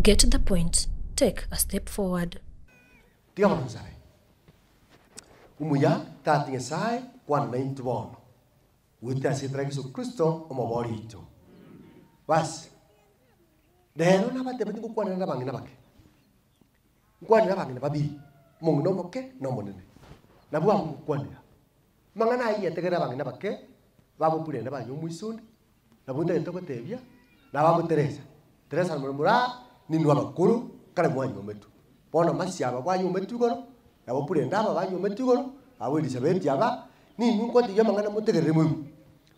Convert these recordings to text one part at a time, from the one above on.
Get the point. Take a step forward. Tiga malam sai. Umuya tatinga sai kwa naintu bono. Wita sitra Yesu Kristo omobori itu. Bas. Dero na bate bati kwa na bangi na bake. Kwa na bangi na babi. Mung no moke no monene. Na bua kwa na. Mangana iya tegera bangi na bake. Babu pule na banyo muisundi. Na bunta ntoko tebia. Na babu Teresa. Teresa murmura ni nwa bakuru kale mwanyo metu. Bona masiaba bwanyo metu gono. Abo pule ndaba banyo metu gono. Abo Elizabeth yaba ni nunko tiya mangana mutegere mu.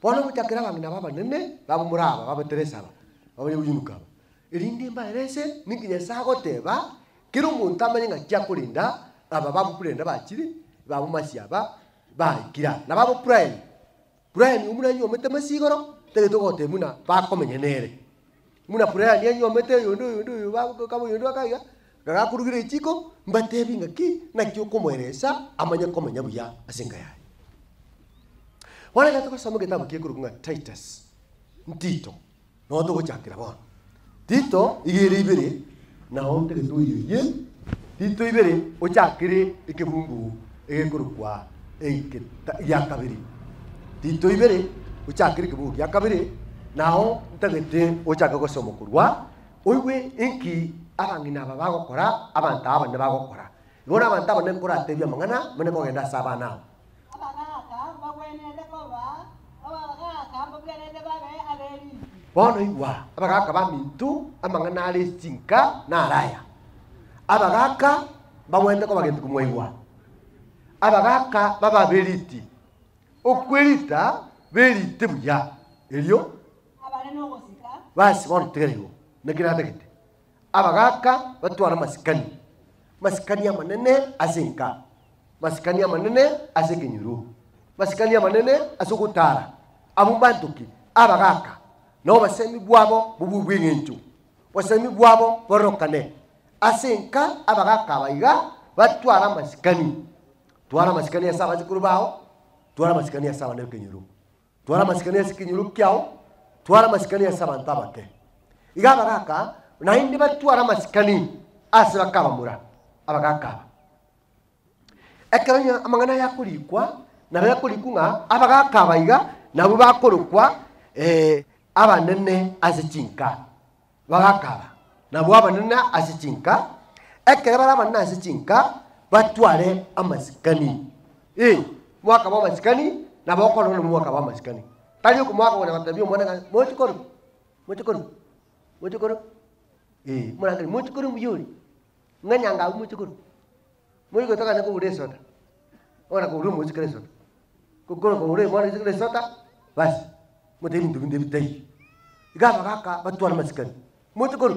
Bona mutakira bangi na baba nene babu muraba babu Teresa ba. Babu yunuka. Irindi mbaerese nikinya sago teba kiro muntu amanya kya kulinda aba babu pulenda bakiri babu masiaba bakira na babu Brian umuna nyomete masigoro tege togote muna bakomenye nere muna Brian yanyomete yundu babu kabo yundu akaiga gaga kurugire ichiko mbatebi ngaki na kyo komweresa amanya komenya buya asinga yaye wala gatoko somo kitabu kikurugunga Titus Tito no to gochakira bona Tito igere ibere na honte getu yiye Tito ibere ochakire ikebungu egekurukwa yakabiri Tito ibere ochakire ikebungu yakabiri naho ntagete ochaka gosoma kurwa oiwe inki abangina babagokora abantu abane bagokora ibona abantu abane kora tebya mangana mene kogenda sabana Bono iwa abagaka bamintu amangana ali cinka na araya abagaka bamwende ko bagende kumwewa abagaka baba beriti okwerita berite buya elio abane no gosika basi bono tegeriyo nekira tegete abagaka batwara masikani amanene azinka masikani amanene azekinyuru masikani amanene asukutara abumbantuki abagaka no basemi bwabo bububwingentu basemi bwabo borokane asenka abagaka baiga batwara masikani ya saba zikuru bao twara masikani ya saba nekenyuru twara masikani ya sikinyuru kyao twara masikani ya saba ntabake iga abagaka na indi batwara masikani asira kabamura abagaka ekeranya amangana yakurikwa na yakurikunga abagaka baiga nabo bakorokwa abanene azicinka bagakaba nabo abanene azicinka ekere bara abanene azicinka batware amasikani mwaka wa masikani na boko no mwaka wa masikani tali ku mwaka wana batabio mwana mochikoro mwana kali mochikoro muyuri nganyanga mochikoro moyo toka nako uresota ona ko rumo mochikoro kokoro ko ure mwana zikre sota basi mutemi ndubinde bitai igaba kaka batwara masikani mochikoro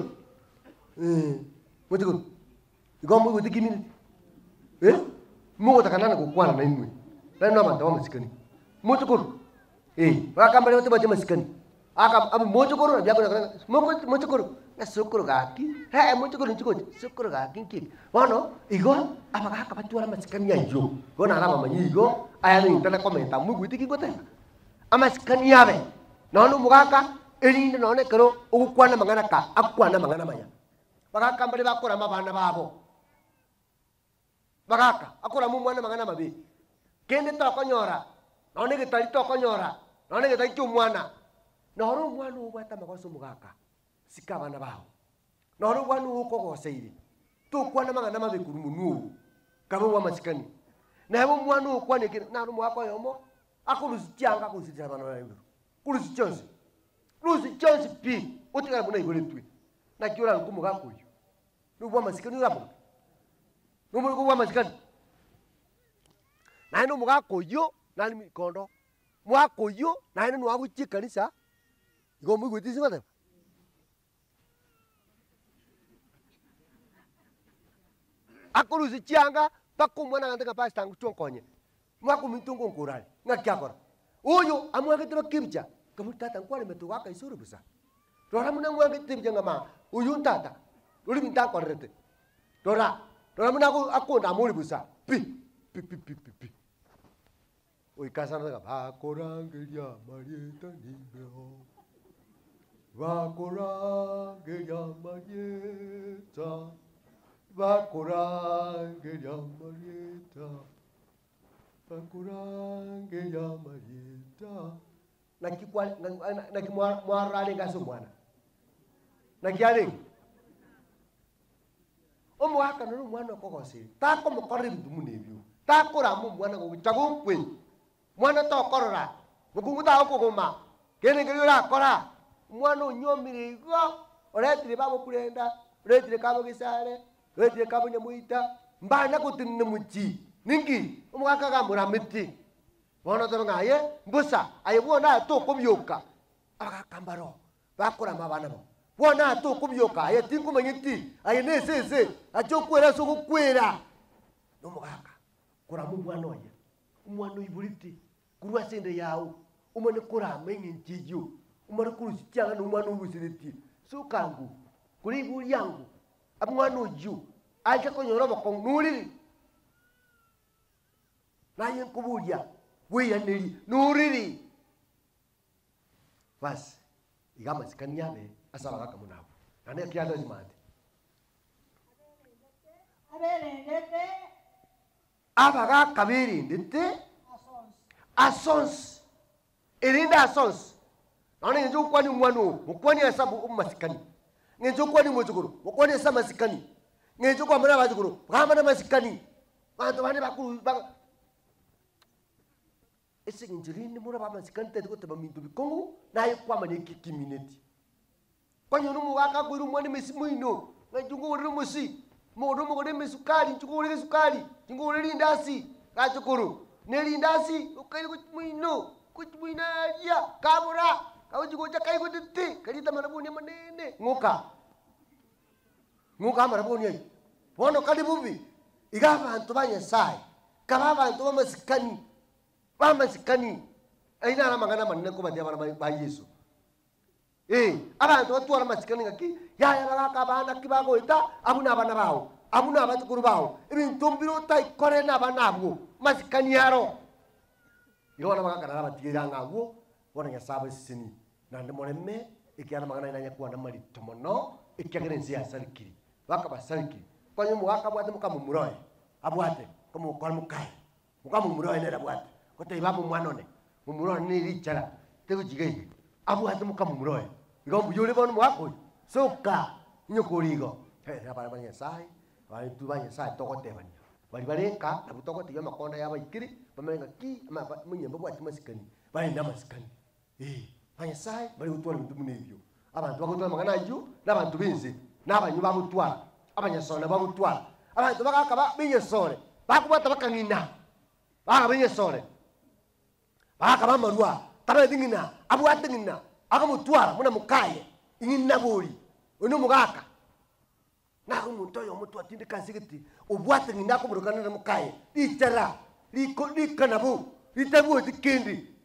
igombo gutikini mugo takanana kukwana na imwe nani abantu bamasikani mochikoro bakambale bote baje masikani aka abu mochikoro na byakora mochikoro na sokoro gaki mochikoro nchikoje sokoro gaki nkiki wano igo abagaka batwara masikani yayo bona araba manyigo aya ni intana komenta mugo itikigotena amasikani yabe nono mugaka erinde none kero ukwana mangana ka akwana mangana maya bagaka mbale bakora mabana babo bagaka akora mu mwana mangana mabi kende to konyora none gitari to konyora none gitari cyumwana noro mwana ubata magoso mugaka sikabana bawo noro mwana uko goseire to kwana mangana mabi kurumunu kabo wa masikani na bo mwana ukwane naro mwako yomo akurusi cyanga kusitira bana bayo kurusi cyose rusi cyose pi utikara muna igore twi na kiora nkumuga kuyo nubwa masikani urapo numu kwa masikani na ino muga kuyo na ni kondo mwa kuyo na ino nwa guchi kanisa igo mu guti singa akurusi cyanga pakumwana ngandika pastor nguchonkonye mwa kumitungo ngurali ngakyakora uyu amwagete bakibya kamutata nkwale metugaka isuru busa dora muna mwagete tibya ngama uyu ntata uri bintakorete dora muna akunda muri busa pi uikasana nga bakorangeria marieta nimbeho Vakorangeria Marieta, Vakorangeria Marieta, Vakorangeria Marieta. Nakimwarane ngaso mwana. Nakiare. Omo aka no mwana kokose. Ta ko mo kore ndumu nebio. Ta ko ra mo mwana go chago kwe. Mwana to korora. Mukungu ta okogoma. Kene ngiri ra kora. Mwana onyomire go. Oretire babo kurenda. Oretire kabo gisare. Oretire kabo nyamuita. Mbana kutinne muchi. Ningi. Omo aka ga muramiti. Mwana to ngaye. Mbusa. Ayebona to komyoka. Aka kambaro. Bakora mabana bo. Wana to kubyoka aye tinku manyiti aye nesese achokwera so kukwera no mugaka kura mu mwana oya umwana ibuliti kurwa sende yawo umone kura amenye ntijo umare kurusityanga no mwana ubusiriti so kangu kuri buri yangu abwana oju aje konyoro bakonguri naye kuburya weya neri nuriri bas igama sikanyabe asaba kaka munabo nane kyalo zimande abaga kabiri ndite asons irinda asons nane njo kwani mwanu mukwani asabu umasikani njo kwani muzukuru mukwani asama masikani njo kwa mwana bazukuru kama na masikani bantu bane bakuru ese njirinde mura ba masikani tete ko mintu bikongo naye kwa mane kimineti kwanyo numu waka kwiru mwani mesimuino ngajungu uri musi modo mogode mesukari njungu uri sukari njungu uri ndasi kachukuru neli ndasi ukai kuchmuina ya kamera kaujigo chakai kutiti kalita marabuni manene ngoka marabuni bono kali bubi igaba antu banya sai kababa antu bamasikani aina na mangana manene ko badia ba Yesu abantu batwara masikani ngaki yaya bakabana kibago ita abuna abana bawo abuna abatukuru bawo ibintu mbiro tayikore n'abana abo masikani yaro yona bakakana abatigera ngabo bona nyasaba sini nande moreme ikiana magana inanya kwa na mari tomono ikiagerenzi ya salikiri bakaba salikiri kwanyu mwakabwate mukamumuroye abwate komukora mukai mukamumuroye nera bwate kote ibamu mwanone mumuroye ni richara tegujigeye abwate mukamumuroye ngombu yule bono mwako soka nyokorigo abana banya sai bali tubanya sai tokote bali barenka nabutokote yo makonda yaba ikiri bamenga ki ama munyembo bwati masikani bali ndamasikani banya sai bali utwala bintu munebyo abantu bakutwala magana yu nabantu binze nabanyu babutwala abanya sona babutwala abantu bakakaba binye sore bakubata bakangina binye sore bakaba marua taradingina abuatingina akamutwara muna mukaye ingina buri uno mugaka nako mutoyo mutu atinde kansigiti ubwate ngina ko burukana na mukaye itara liko likanabu litabu tikindi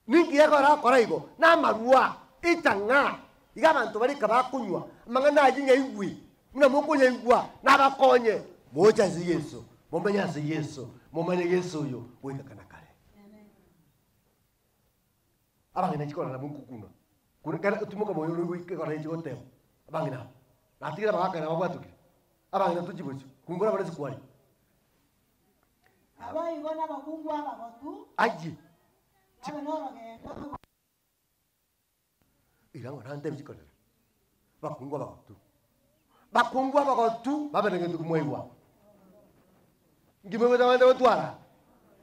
ningi yakora koraigo na marua itanga igabantu bari kabakunywa mangana ajinya igwi muna mukunya igwa na bakonye moja zi Yesu momenya zi Yesu momanya Yesu yo weka kana kale abangina chikora na mungu kuna kana utumuka moyo wike kora ichi goteo abangina natikira bagakana babwatuke abangina tujibucho kumbura barezi kwali abayi bona bakungu abagatu aji abanoro genda irango nande bijikorera bakungu abagatu babenenge tukumwewa ngimwe bawande batwara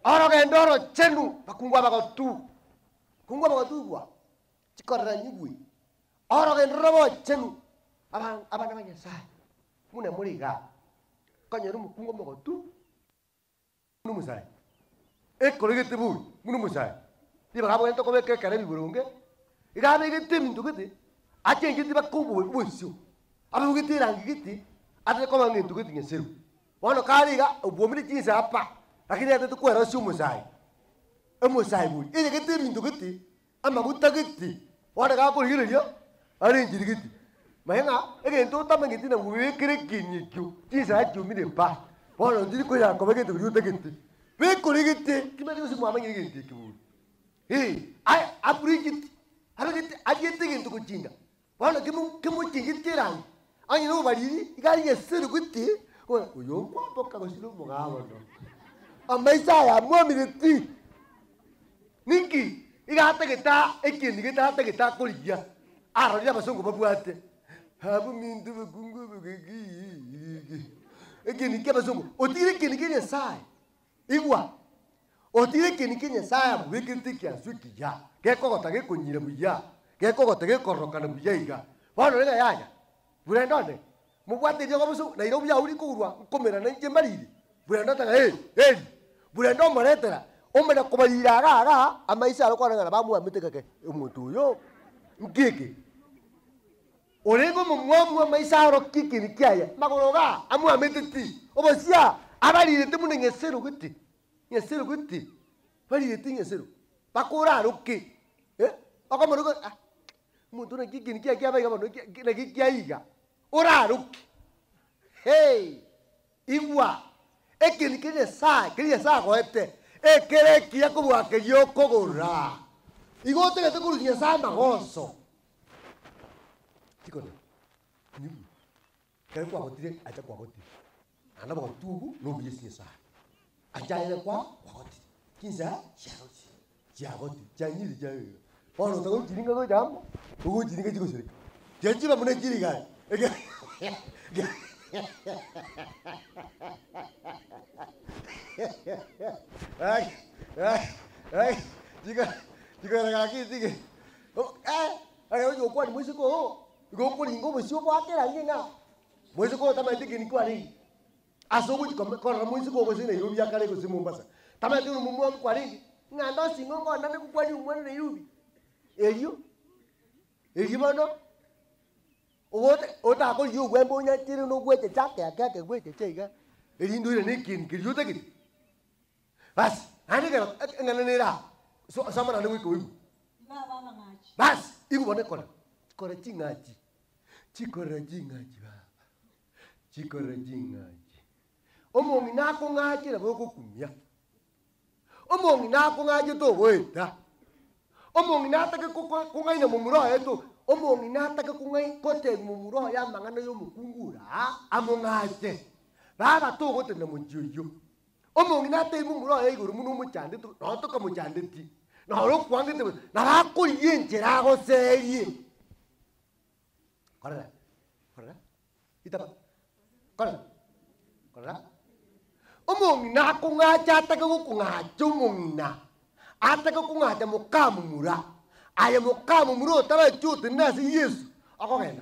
oro gendoro chenu bakungu abagatu kungu abagatu kwa chikorera nyigwi oro gendoro chenu abana banya sai muna muriga kanyeru mukungu abagatu munu musai ekorege bu munu musai diba gabo ento kobeke kare biburunge igabe giti mindu giti ate giti bakungu bwesyo abu giti rangi giti ate koma ngindu giti ngeseru wono kaliga obwomiri jinsa apa lakini ate tukwera syo musai emusai bu ide giti mindu giti ama butagiti wona ga ko hireyo ari njiri giti mayenga egento tamangiti na wekere kinyikyo jinsa atyo mide pa wono ndiri ko ya ko begete butagiti be ko ligiti kimari usi mwamanye giti kibu ai aprigiti agite gintu kuchinga bono kimuchingitira anyi no bariri igari yesuru guti uyo kwamboka gushiru mugabo no amaisa ya mwamiriti ninki igategeta ekindi gitategeta kuriya arorira basongo babwate habu mindu bugungu bugigi ekindi kebasongo otire kindi kenya sai igwa otire kindi kenya sai bugikiti kya sukiya gekogota gekunyire buya gekogota gekorokana buya iga bono rega yaya burendone mugwatirio gobusu na irobu ya uri kugurwa nkomera na nje mariri burendo taga burendo moretera omena kubarira aga amaisa arokwana bamu ametekake omuntu uyo ngiki orego mumwamu amaisa arokiki nikiaya magoroga amu ameteti obosia abarire temune ngesero guti barire tingesero bakora roki akamorogo muntu na kiki nikiaya kiabaga bono na kikiaiga oraruki hey igwa ekinikire saa kiria saa goete ekere kia kubwake yokogora igote gete kurunya saa magoso tikona nibu kare kwa gotire acha kwa gotire ana bo tugu no biyesi saa acha ile kwa gotire kinza sharosi jagoti janyiri jayo bono tago jiringa go jambo ugo jiringa jigosire jejiba mune jiriga Jika lagi tige. Ayo kwa ni musiko. Go ni ngo musiko kwa kera nginga. Musiko tama tige ni kwa ri. Asobu kwa musiko ko sine yubi yakale ko simu mbasa. Tama tige mumu kwa ri. Ngando singo ngo nane ku kwa ni umwana ne yubi. Eyo bono. Ota ko yu gwembo nya tiri no gwete chake akake gwete chega. Elindo ile nekin kiryote kiti. Bas, ani ka ngananira. So sama na ngwe ko yu. Baba ngachi. Bas, iku bone kora. Kora chingaji. Chikora jingaji baba. Chikora jingaji. Omongi nako ngaji na boko kumya. Omongi nako ngaji to weta. Omongi nataka kungai na mumuro eto. Omongi nataka kungai kote mumuro ya mangana yo mukungura. Amongate. Baba to gote na munjuyo. Omongi nataka mumuro ya iguru munu muchande to. No to kamuchande ti. Na ro kwange te. Na bakuri yenjera go seri. Kora. Itaba. Kora. Omongi nako ngaja ataka kungacho omongi na. Ataka kungacha mukamumura. Aya mukamumura tara chuti nasi Yesu. Akogenda.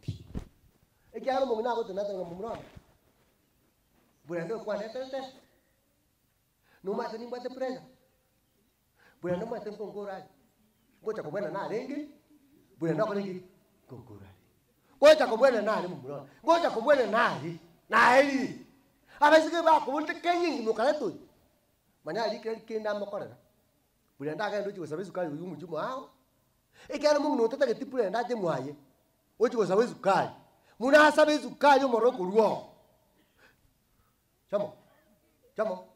Pi. Ekialo omongi nako tenata ngamumura. Burando kwa nete. Numa tani mbate presa. Burando mate konkora. Ngocha kubena na rengi. Burando kwa rengi konkora. Ngocha kubena na mumura. Ngocha kubena na heri. Abasike ba kubunte kenyi mukaleto. Manya ali kenda makorera. Burenda ga ndo chigosabe sukari uyu mujumo hao. Ekara mungu no tata geti burenda je mwaye. O chigosabe sukari. Muna sabe sukari moroko ruo. Chamo.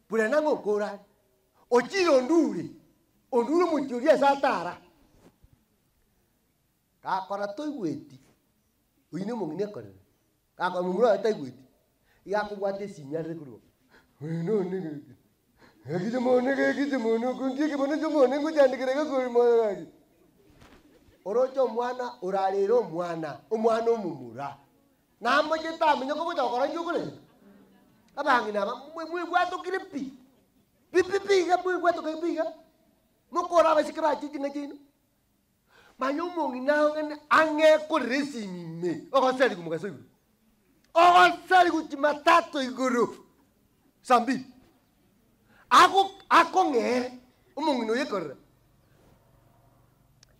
Burenda ngokora. Ochiro nduri. Onduru mujuria satara. Ka kora toigweti. Uine mungu ne korera. Ka kwa mungu ata igweti. Ya kubwate sinyare kuruo. No nigga. Kijamone kunjiki bono jamone ngujandikirega kuri mwana. Orocho mwana urarero mwana omumura. Namo jeta menyo ko bojokora njukure. Abangi na mwe gwato kiripi. Pipi ga mwe gwato kipiga. Mukora basikira chichinga chino. Manyomo nginaho ngene ange ko resimi me. Okosali kumugaso. Okosali kuchimatatu iguru. Sambi. Ako nge omongi no yekora.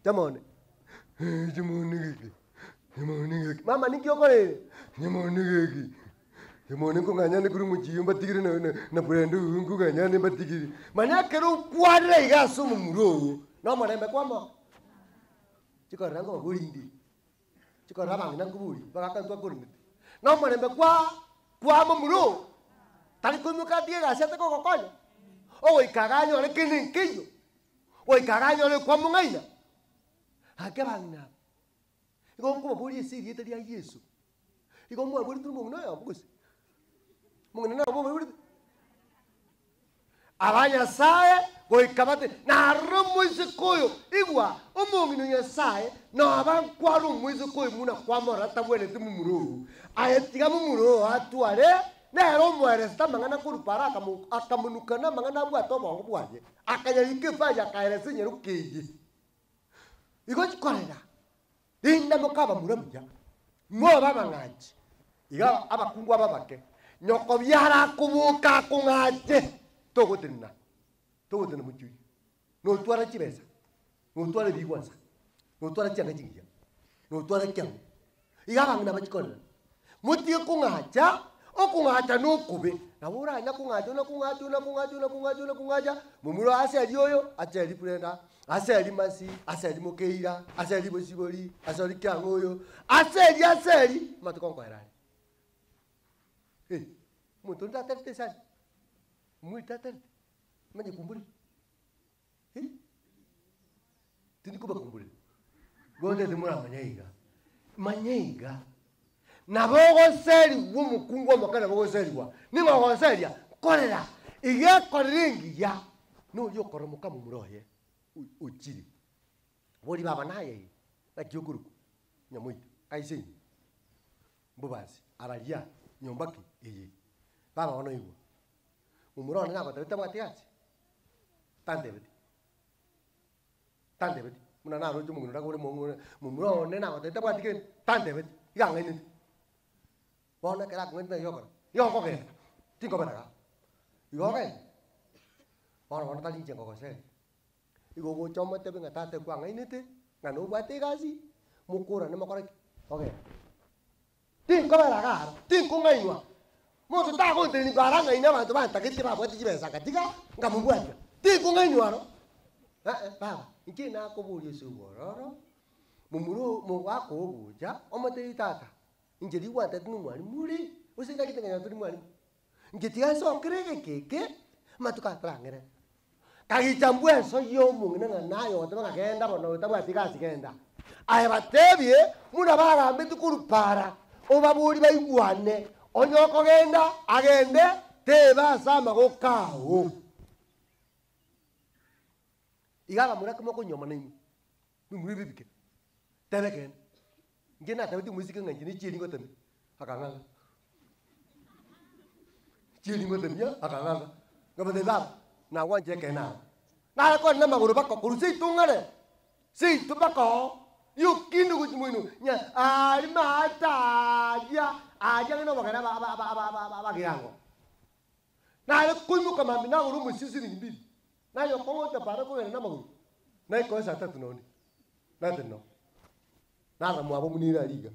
Jamone geki. Mama niki okore. Jamone ko nganyane kuri mujiyo batigire na brando ngo nganyane batigire. Manya kero kwadre igaso mumuro. No marembe kwamo. Chikora ngo gurindi. Chikora bangi na kuburi. Baka ntwa kurindi. No marembe kwa mumuro. Tali kumuka diega sete ko kokonya. Owe kaganyo le kinin kiyo. Oi karanyole kwa mungaina. Hakebangna. Igo ko bori siri etari ya Yesu. Igo mwa bori tumu ngina ya bugusi. Mungina na bori. Abanya sae goikabate na romuise koyo igwa umungino ya sae na abankwaro muise koyo muna kwamora tabwele tumumuru. Ayetiga mumuru atware na ro mwere sta mangana kurupara akamunukana mangana bwato bongo bwaje. Akanyarike faja kairese nyerukeje. Igo chikorera. Inda mukaba muramuja. Mo babangaji. Iga abakungwa babake. Nyoko byara kubuka kungaje. Togotenna muchui. No twara chibesa. No twara bigwansa. No twara changa jingia. No twara kyang. Iga bangna bachikona. Muti kungaja. Okungaja no kube. Na ura nya kungaja na kungaja. Mumuro ase alioyo ateli prenda. Aseli masi, aseli mokeira, aseli bosibori, aseli kyangoyo, aseli matukonko erani. Mutu ndatete sana. Muitatete. Manje kumburi. Tini kuba kumburi. Gonde demura manyeiga. Na bogo seli wumukungwa makana bogo seli wa. Ningo go seli korera. Iga koringi ya. No yo koromuka mumuroye. Uchiri. Wori baba naye. Na kyoguru. Nyamuita. Kaiseni. Mbubazi. Aralia. Nyombaki. Baba ono iwo. Mumurone nako tabita bwatiazi. Tandebeti. Muna na rojo mungu ndakore mungu. Mumurone nako tabita bwatike. Tandebeti. Yanga ini. Wana kera kwenda yokora. Yoko ke. Tinko bana. Yoke. Wana tali jengo ko se. Igo go choma tebe ngatate kwa ngainete. Ngano bwate gazi. Mukura ne makora. Okay. Tinko bana ga. Tinko ngainwa. Moto ta ko ndeni baranga ina bantu banta kiti ba bwati jibesa katika ngamubwata. Tinko ngainwa no. Baba, iki na ko buri subororo. Mumuro mo wako obuja. Omate itata. Injeri wanta tunu mwali muri usinga kitenganya tunu mwali ngetiga so krege keke matuka trangere kagichambwe so yo mungina nayo tabanga genda bono tabwa tigasi genda aye batebye muna bagambe tukurupara obaburi bayigwane onyoko genda agende teba sama gokawo igaba muraka moko nyoma nini muri bibike tebeken ngena tabiti musika ngani chiri ngoten akanganga chiri ngoten ya akanganga ngabade bab na wanje kena na ko na maguru bakko kurusi tungare si tubako yukindu kujumuinu nya ari mata ya aja ngeno bagana ba girango na kuimu kama mina uru musisi ngimbi na yo kongo ta para ko na maguru na ko sa tatu noni na teno Nana mwabo munira liga.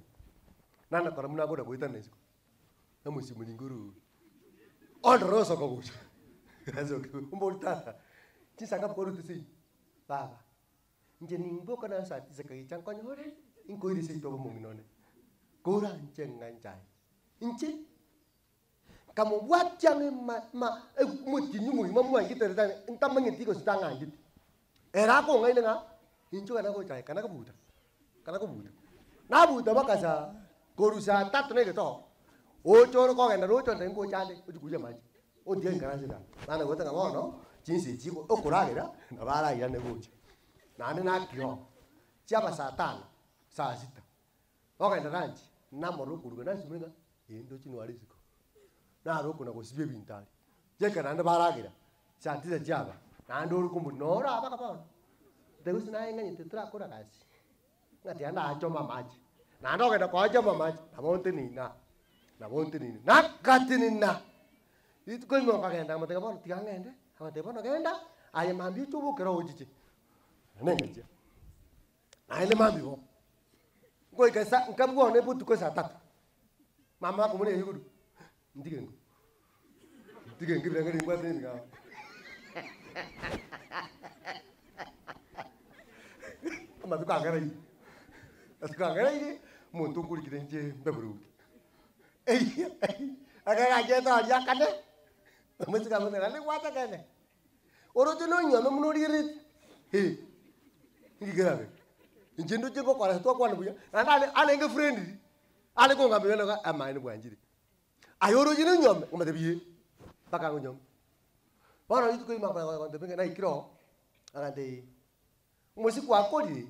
Nana kora muna goda goita nesiko. Na musi muninguru. Ondro so ko buja. Kazo umbolta. Chisanga koru tusi. Baba. Nje ningbo kana sa tisaka changko nyore. Inko iri se to muminone. Kora njenga njai. Inche. Kamu buat jange muti nyumu mamwa ngite tane. Ntamma ngiti ko stanga ngiti. Era ko ngai nga. Incho kana ko chai kana ko buta. Kana ko buta. Na buta bakaza korusa tatu ne to. O choro ko ngenda ro chonde ngo chande ujukuje maji. O die ngara sida. Nana gota ngamo no. Jinsi jiko okuragera na bara ya ne buja. Nane na kyo. Chiaba saa 5, saa 6. Wakaenda ranchi na moro kuruga na sumenga. Endo chino alisiko. Na ro kuna ko sibe bintali. Jeka nanda baragera. Saa 9 chiaba. Na ndo ro kumbu nora abaka pa. Degusi na ngani tetra kora kasi. Ngati anda achoma maji. Na ndo kenda kwa achoma maji. Na monte nina. Na kati nina. Itu ko mo kagenda mateka bono tigangende. Amate bono genda. Aye mambi tubu kero ujiji. Nengeje. Na ile mambi bo. Ngoi kasa nkamgo ne butu ko saa 3. Mama ko mune yugudu. Ndigengo. Ndigengo biranga ringwa tini Matukangara ini. Matukangara ini muntu kuri kirenje mbaburu. Agak aja to aja kane. Mesti kamu ngane wata kane. Oro tuno nyama munuririt. ngigerabe injendo jengo kwa to kwa nabuya ale nge friend ale ko ngambe na amani bwanjiri ayoro jino nyome ngomate biye baka ngonyom bana itu ko imapa kwa ndepenge na ikiro akande umusi kwa kodi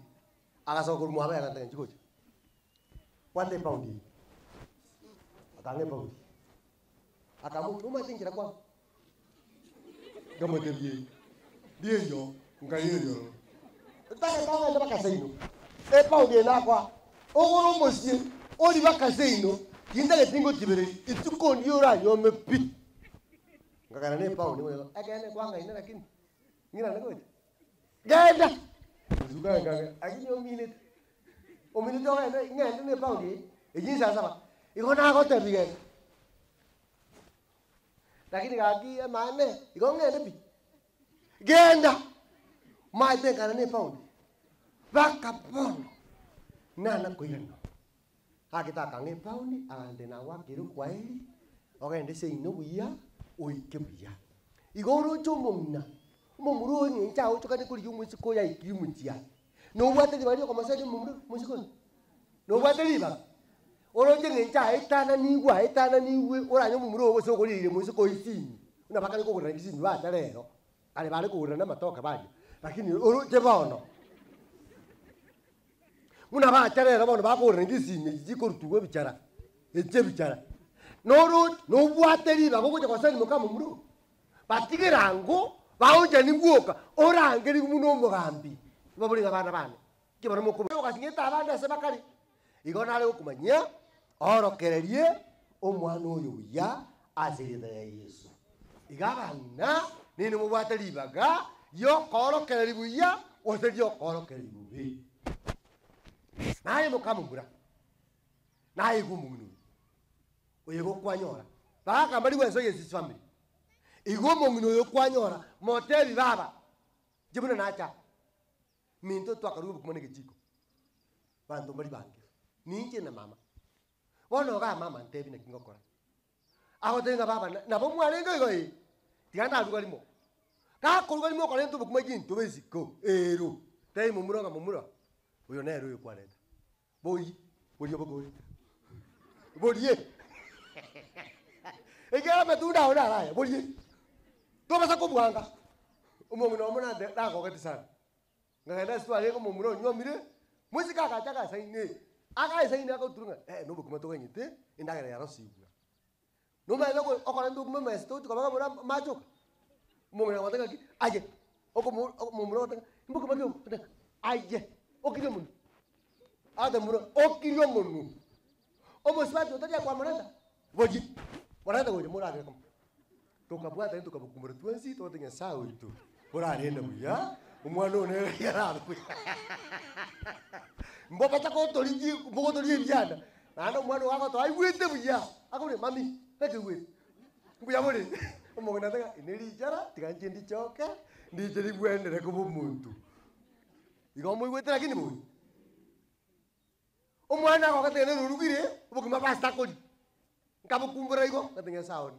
akaso ko muaba akande njikoje wande paundi akange paundi akamu uma tingira kwa ngomate biye biye yo ngayeyo Tane kama ndo bakaseino. Paundi nakwa. Ogoro mosie. Odi bakaseino. Yinda letingo tibere. Ituko ndiora yome pi. Ngakana ne paundi mo. Agane kwanga ina lakini. Ngira nako. Genda. Zuga nganga. Akinyo minute. O minute oga ngende ne paundi. Ejisa sama. Ikona ko tebige. Lakini gaki mane. Iko ngende pi. Genda. Maite kana ne paundi. Baka pono. Nana koyano. Hakita kange paundi ande na wakiru kwaeli. Ogende se ino buya oike buya. Igoro chomomna. Momuro ni chao chokane kuri yumusiko ya ikimutia. No wate di bari ko masadi momuro musiko. No wate riba. Oro jenge cha etana ni gwa etana ni we ora nyo momuro wo so kuri ile musiko isini. Una bakali ko kuri isini wa tarero. Ale bale ko na matoka baje. Lakini oro jebaono. Muna ba tarera bono ba ko rendisini jiko tuwe bichara. Eje bichara. No road no bwateri ba ko kwa sani mukama muru. Batigirango bauje ni buoka ora ngeri muno mugambi. Baburi ngabana bana. Kibara muko ka singeta abana se bakari. Igona le kumanya oro kererie omwana oyo ya azirida ya Yesu. Igabana nini mubwateri baga yo koro kereri buya ose yo koro kereri bubi. Naye mukama mura. Naye gumunu. Oyego kwanyora. Baka mbali wenso Yesu family. Igo mungino yo kwanyora moteli baba. Jibuna nacha. Minto twakarubu kumone kijiko. Bantu mbali bangi. Ninje na mama. Wono ga mama ntebi na kingokora. Aho tenga baba na bomu alenga igoi. Tiganda aluga limo. Ka koruga limo kwa lento bukuma jinto beziko. Ero. Tei mumuro nga mumuro. Oyo nero yo kwaleta. Boyi, boyi boyi. Boyi. Ega matunda ona raya, boyi. To basa ko buanga. Umuntu no mona da ko katisana. Ngenda swa le ko mumuro nyomire. Musika ka chaka saine. Aka saine ko turunga. No bukuma to ngite, indagara ya rosibwa. No ma ko okora ndu kuma mesto ko banga mura macho. Mumuro watanga ki aje. Oko mumuro watanga. Mbukuma ki aje. Okile mun. Ada muro okile mun. Omo swato taja kwa monenda. Boji. Monenda goje mura ga kam. Tukabwata ntu kabukumura twensi to tenga sawo itu. Ora renda buya. Umwana ne yara. Mboka chako toliji, mboka toliji byana. Ana umwana wako to ai wete buya. Akure mami, peke wete. Buya muri. Umwana tanga ineli jara, tikanje ndi choka, ndi jeri bwende ko bumuntu. Igomo wete lakini buyi. Umwana wako katene rurugire, ubukuma basta kodi. Kabukumbura igo katenga sawo.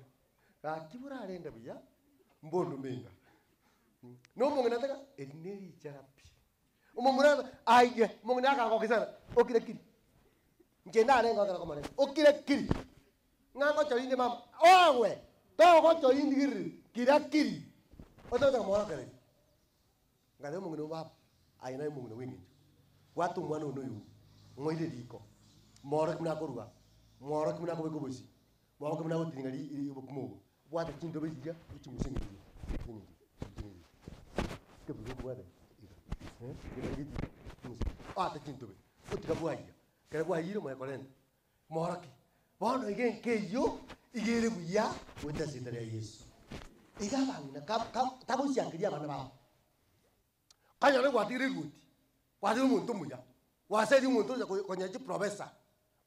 Kibura arenda buya. Mbondo menga. No mongena taka eneli jarapi. Umumura aye mongena ka ko kisana. Okire kiri. Ngena arenga ka komane. Okire kiri. Ngako choyinde mama. Owe. To ko choyinde kiri. Kira kiri. Oto ta mora kare. Ngale mongena baba. Aina mongena wingi. Watu mwana ono yu. Ngoide diko. Mora kuna koruga. Mora kuna ko bekobosi. Mora kuna ko tingali ibukumo. Watu chindo bezija uchimusingi. Keburuku wale. Ata chintobe. Utika buaya. Kera buaya yiro mo kolenda. Moraki. Bono igen keyo igere buya weta sitare ya Yesu. Igaba ngina tabu siangiria bana ba. Kanya ne watire guti. Watire muntu muya. Wasedi muntu ko nyaji professor.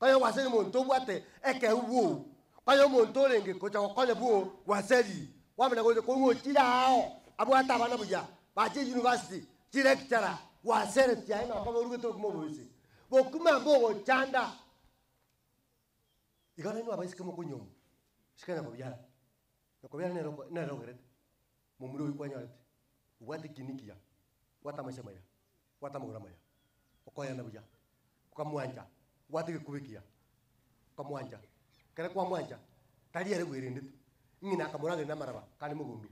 Kanya wasedi muntu bwate eke ubu. Kanya muntu lenge ko cha konya bu wasedi. Wamena ko ngo chirao. Abwata bana buya. Baje university directora wa senate ya ina kama urugeto kumobozi bokuma bogo chanda igana ni abaisi kama kunyomo shikana kubyara nakubyara nero gerete mumuri wikwanya ati ubwate kinikia watamaisha maya watamugura maya ukoya na buya ukamwanja watige kubikia ukamwanja kare kwa mwanja tari ari gwirindite ngina akamurage na maraba kali mugundu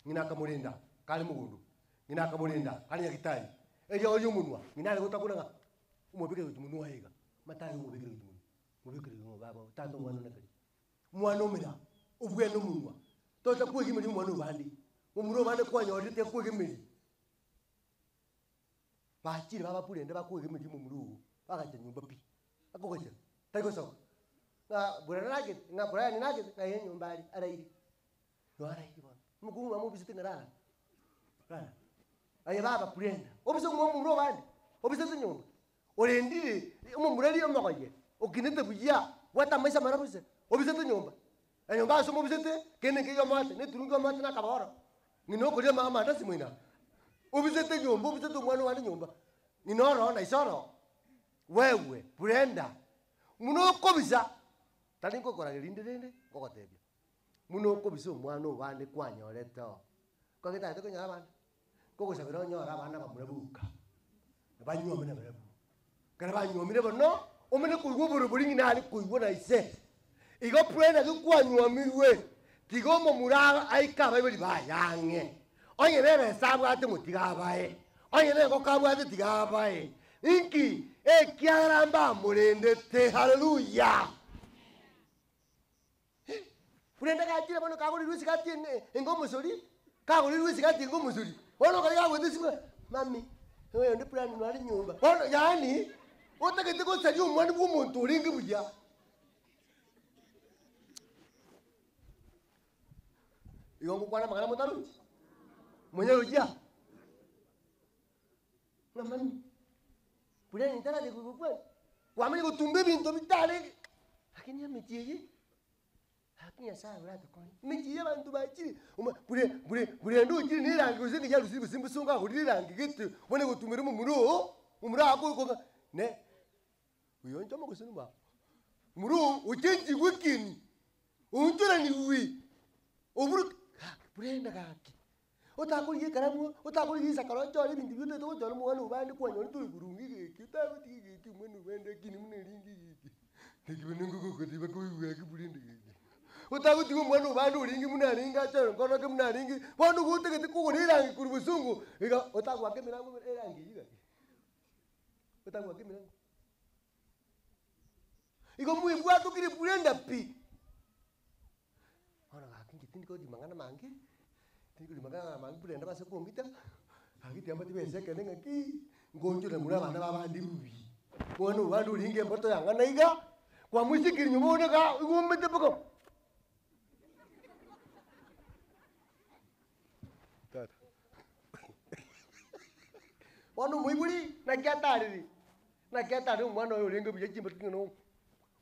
ngina akamurinda kali mugundu ngina akamurinda kali nyagitari ejo oyo munwa ngina ari gutakuraga umubike gutumunwa higa matari umubike gutumunwa mubike ngo baba tato mwana nakali mwana umira ubwe no munwa tota kwegimiri mwana ubandi umuro bande kwanyorite kwegimiri bachire baba purende bakwegimiri mu murugo bagacha nyumba pi akogocha taiko sawa na burana nga burana nage na nyumba ari arairi no arairi bana mugungu amubisite ngara kana aye baba purenda obiso mu muro bande obisite nyumba orendire umumurari omakoye okinete buya watamaisha marabuse obisite nyumba nyumba aso mubisite kene kiyo mate ne turunga mate na kabora ngino kuria mama ndasi mwina obisite nyumba obisite mwana wani nyumba ninoro na isoro wewe purenda muno kobisa tani kokora gerinde kokotebia muno kobisa mwana obande kwanyoreto kokita to kunyara bana kokosabira nyora bana bamurabuka banyuomene barabu kana banyuomire bono omene kuigwo buri nani kuigwo na ise igo purenda kwanyuomirwe tigo momura aika baibuli bayange onye bebe sabu ate mutigabae onye ne kokabu ate tigabae inki ekiaramba murendete haleluya purenda kachira bono kagori rusi kati engomosori kagori rusi kati engomosori bono kaya gwetesima mami wewe ndi purani nwali nyumba bono yani otakete ko sari umwani bw'umuntu uringi buya Igongo kwana magana mutaru. Mwenye ujia. Ngamani. Punya intara de kubukan. Wamani kutumbe bintu bitale. Lakini ametie. Hakini saa urata kwa. Metie bantu bachi. Punya ndo chini ni rangi kuzinga ya rusibu simbusunga kuri rangi gitu. Wone kutumira mu muro. Umura ako ko ne. Uyo nchoma kusinuma. Muro ujenji wikini. Untura ni wi. Uburu purenda kaki otakuri karamu otakuri sakaro chori bintu byote to choro mwana ubandi kwa nyori turi kurungi giki tabuti giki mwene ubende kini mune ringi giki nikibene nguko tiba kuiwe kipurenda giki otakuti mwana ubandi uringi muna ringa choro kono ke muna ringi bondo gute ko rirangi kuri busungu ika otakwa ke mirango erangi giki otakwa ke mirango iko muibwa tukiri purenda pi Orang aking kitin ko di mangana mangi, tini di mangana mangi purenda basa kuongita, hagi tiamba tiba ese kene ngaki, ngonjo na mura bana baba andi bubi, kono wadu ringe mboto yanga naiga, kwa musiki nyumo na ka, ngombe tepoko. Tata. Wanu muibuli na kiatari mwana ringe buja chimbo tino,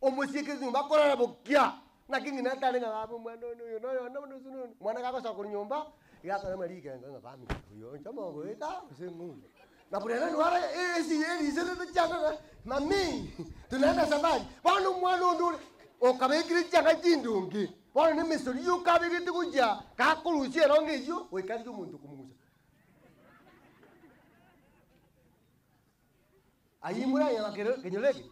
o musiki nyumba kora na bokia. Nakingi natale ngapo mwana no sunu mwana kako sa kunyumba ya kana marika nga fami yo chama go eta sengu na purena nwara esi sele chana mami tunaenda safari bwana mwana ndo o kabekiri changa chindungi bwana ni misori yo kabekiri kuja ka kurushie ronge yo we kandi umuntu kumugusa ayimura ya makero kenyoleke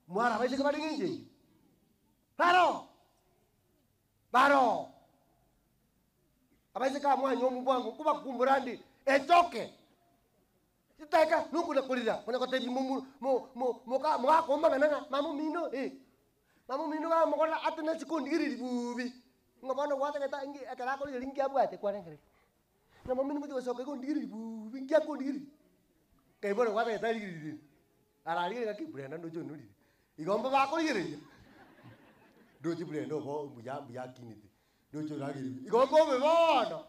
mwara baise kabadi nje Baro. Abaise kama mwanyo mubwangu kuba kumburandi etoke. Sitaka nuku nakulira. Kuna kote bimumu mo komba nanga mamu mino Mamu mino ba mokola atena sikundi iri bubi. Ngabana wata kata ingi akara ko ringi abwate kwa ngere. Mamu mino mutiko soke ko ndiri bubi ngia ko ndiri. Kai bona wata kata iri. Arari ngaki brenda ndo jonuri. Igomba ba ko iri. Doji brendo bo buya kiniti dojo ragi igombo be bono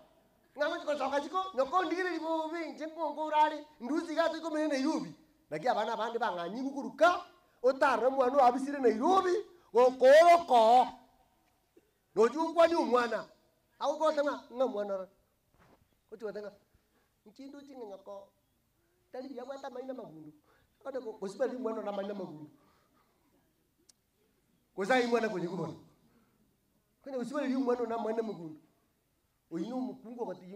ngamo ko soka chiko nyoko ndire bo binje ngongo rari nduzi gato ko mene yubi naki abana bandi banganyi kuruka otara mwana abisire na irobi gokoroko doju kwani umwana au ko tanga ngamwana ko tanga nchindo chinga ko tali ya mata maina magundu kada ko sibali mwana na maina magundu Kozai mwana kwenye kumona. Kwenye usibali mwana na mwana mugundu. Oyinu mukungo kati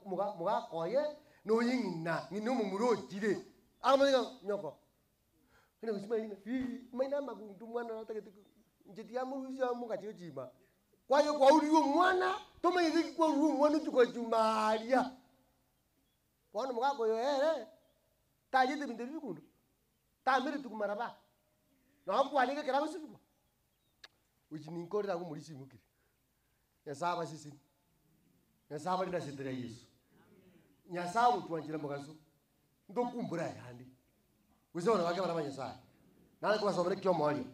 muga koye no yingina ngino mumuro jire amaga nyoko ina kusima ina maina magundu mwana natakete njeti ya muruza mukaje jima kwayo kwa uriyo mwana toma yiki kwa uriyo mwana tuko jumaria wana mugako yo tajete binde bikundu tamire tukumaraba na kwalika kera usiku ujininkorera ko muri simukire yasaba sisi yasaba ndira sitere Yesu nyasabu tuanjira mugaso ndokumbura yandi uzona wake bana banyasa nale kubasomera kyo moyo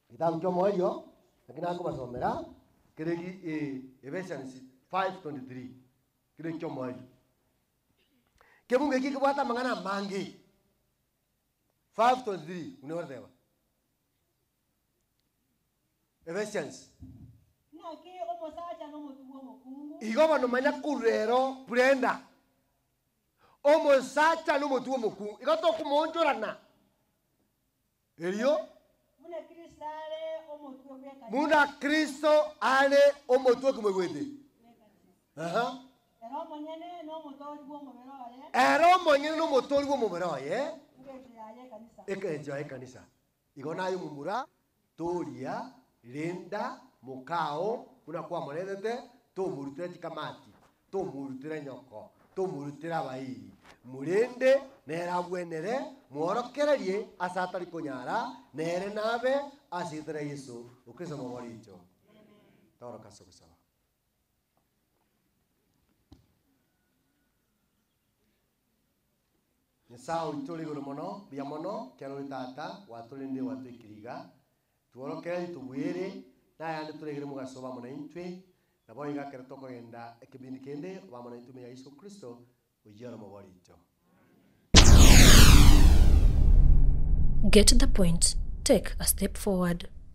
kitabu kyo moyo lakini ako basomera kiregi Ephesians 5:23 kiregi kyo moyo kebunge kikubata mangana mangi 5:23 unaona Ephesians naki omusacha n'omutugo mukungu igoba no manya kurero Brenda omusacha n'omutugo mukungu igoto kumonjorana elio muna Kristo ale omutugo kumwete Ero monyene n'omutori gw'omubiro oye ero monyene n'omutori gw'omubiro oye ekeja kanisa igona ayo mumura toria Linda mukao kuna kwa morethete tumurutire tikamati tumurutire nyoko tumurutire abairi murende nera bwenere mworokererie asatari kunyara nere nabe asitire Yesu ukristo moboricho toro kasogusaba Nisao ituli gurumono biamono kero tata watulinde watwikiriga tuorokere tubwire na yandi turegere mugasoba mona intwe nabo igakere tokogenda ekibindi kende bamona intume ya Yesu Kristo ujyara muboricho. Get the point. Take a step forward.